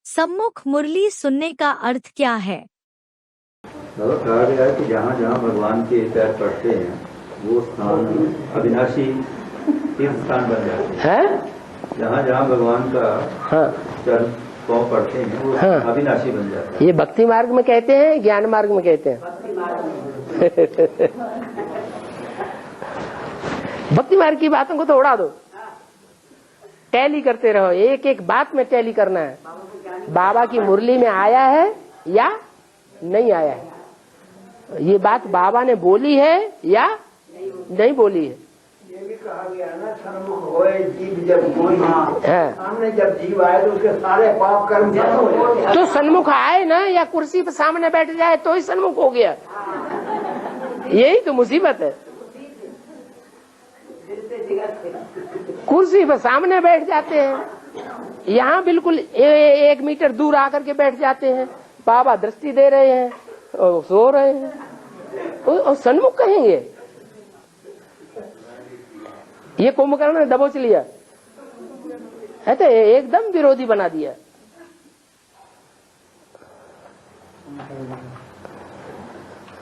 सम्मुख मुरली सुनने का अर्थ क्या है? कहा गया है कि जहाँ जहाँ भगवान के पैर पड़ते हैं वो स्थान अविनाशी तीर्थ स्थान बन जाते हैं। जहाँ जहाँ भगवान का चरण पाँव पड़ते हैं वो अविनाशी बन जाता है। ये भक्ति मार्ग में कहते हैं, ज्ञान मार्ग में कहते हैं। भक्ति मार्ग की बातों को तो उड़ा दो, टैली करते रहो, एक एक बात में टैली करना है। बाबा की मुरली में आया है या नहीं आया है, ये बात बाबा ने बोली है या नहीं बोली है। ये भी कहा गया ना, सन्मुख होए जीव जब कोई सामने जब जीव आए तो उसके सारे पाप कर्म खत्म हो जाए। तो सन्मुख आए ना, या कुर्सी पर सामने बैठ जाए तो ही सन्मुख हो गया। यही तो मुसीबत है। कुर्सी पर सामने बैठ जाते हैं, यहाँ बिल्कुल 1 मीटर दूर आकर के बैठ जाते हैं। बाबा दृष्टि दे रहे हैं और सो रहे हैं और सन्मुख कहेंगे। ये कुंभकर्ण ने दबोच लिया है, तो एकदम विरोधी बना दिया।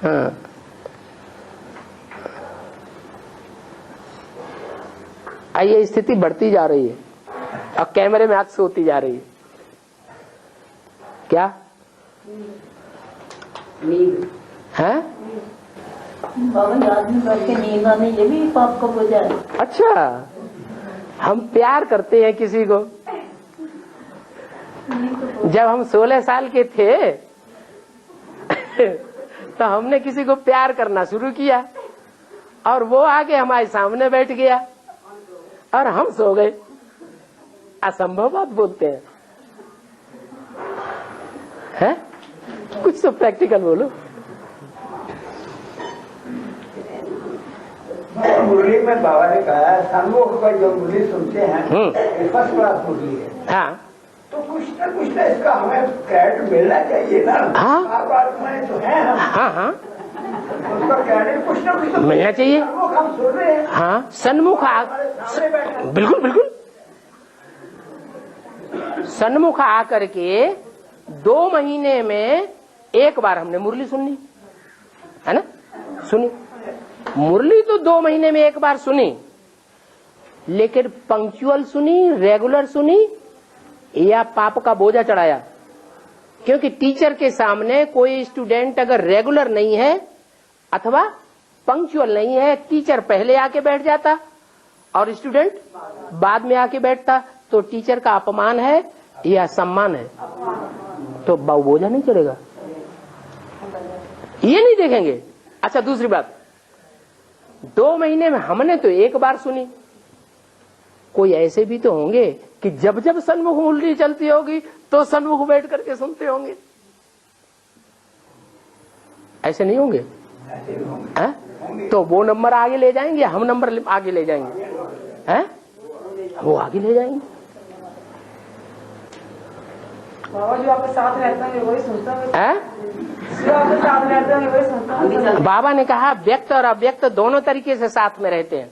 हाँ, ये स्थिति बढ़ती जा रही है और कैमरे में अक्स होती जा रही है। क्या नींद है? बाबा आदमी बैठ के नींद आने, ये भी पाप का वजह है। अच्छा, हम प्यार करते हैं किसी को। जब हम 16 साल के थे तो हमने किसी को प्यार करना शुरू किया और वो आके हमारे सामने बैठ गया और हम सो गए। असंभव बात बोलते हैं, है? कुछ तो प्रैक्टिकल बोलो। मुरली में बाबा ने कहा है सन्मुख पर जो मुरली सुनते हैं ये फर्स्ट क्लास मुरली है। हाँ, तो कुछ ना इसका हमें क्रेडिट मिलना चाहिए ना। हाँ, बात में तो है हम। हाँ, हाँ, उसका क्रेडिट कुछ ना कुछ तो मिलना चाहिए। सन्मुख हम सुन रहे हैं। हाँ, सन्मुख बिल्कुल बिल्कुल सन्मुख आकर के 2 महीने में एक बार हमने मुरली सुननी है ना, सुनी मुरली तो 2 महीने में एक बार सुनी, लेकिन पंक्चुअल सुनी, रेगुलर सुनी या पाप का बोझा चढ़ाया। क्योंकि टीचर के सामने कोई स्टूडेंट अगर रेगुलर नहीं है अथवा पंक्चुअल नहीं है, टीचर पहले आके बैठ जाता और स्टूडेंट बाद में आके बैठता, तो टीचर का अपमान है या सम्मान है? तो बोझा नहीं चढ़ेगा, ये नहीं देखेंगे। अच्छा, दूसरी बात, 2 महीने में हमने तो एक बार सुनी। कोई ऐसे भी तो होंगे कि जब जब सन्मुख मुरली चलती होगी तो सन्मुख बैठ करके सुनते होंगे। ऐसे नहीं होंगे? तो वो नंबर आगे ले जाएंगे, हम नंबर आगे ले जाएंगे, हैं? वो आगे ले जाएंगे। बाबा जो आपके साथ रहता है वही सुनता है, जो आपके साथ रहता है वही सुनता है। बाबा ने कहा व्यक्त और अव्यक्त दोनों तरीके से साथ में रहते हैं।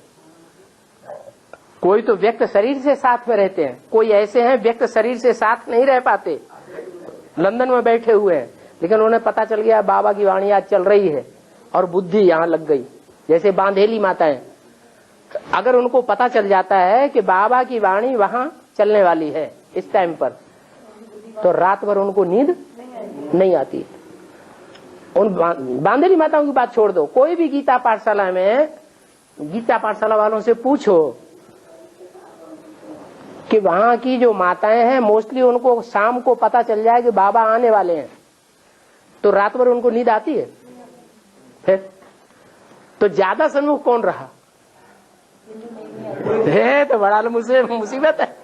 कोई तो व्यक्त शरीर से साथ में रहते हैं, कोई ऐसे हैं व्यक्त शरीर से साथ नहीं रह पाते, लंदन में बैठे हुए हैं, लेकिन उन्हें पता चल गया बाबा की वाणी आज चल रही है और बुद्धि यहाँ लग गई। जैसे बांधेली माताएं, अगर उनको पता चल जाता है कि बाबा की वाणी वहां चलने वाली है इस टाइम पर, तो रात भर उनको नींद नहीं आती। उन बांधेली माताओं की बात छोड़ दो, कोई भी गीता पाठशाला में, गीता पाठशाला वालों से पूछो कि वहां की जो माताएं हैं मोस्टली उनको शाम को पता चल जाए कि बाबा आने वाले हैं, तो रात भर उनको नींद आती है। फिर तो ज्यादा सन्मुख कौन रहा है? तो बड़ा मुसीबत है।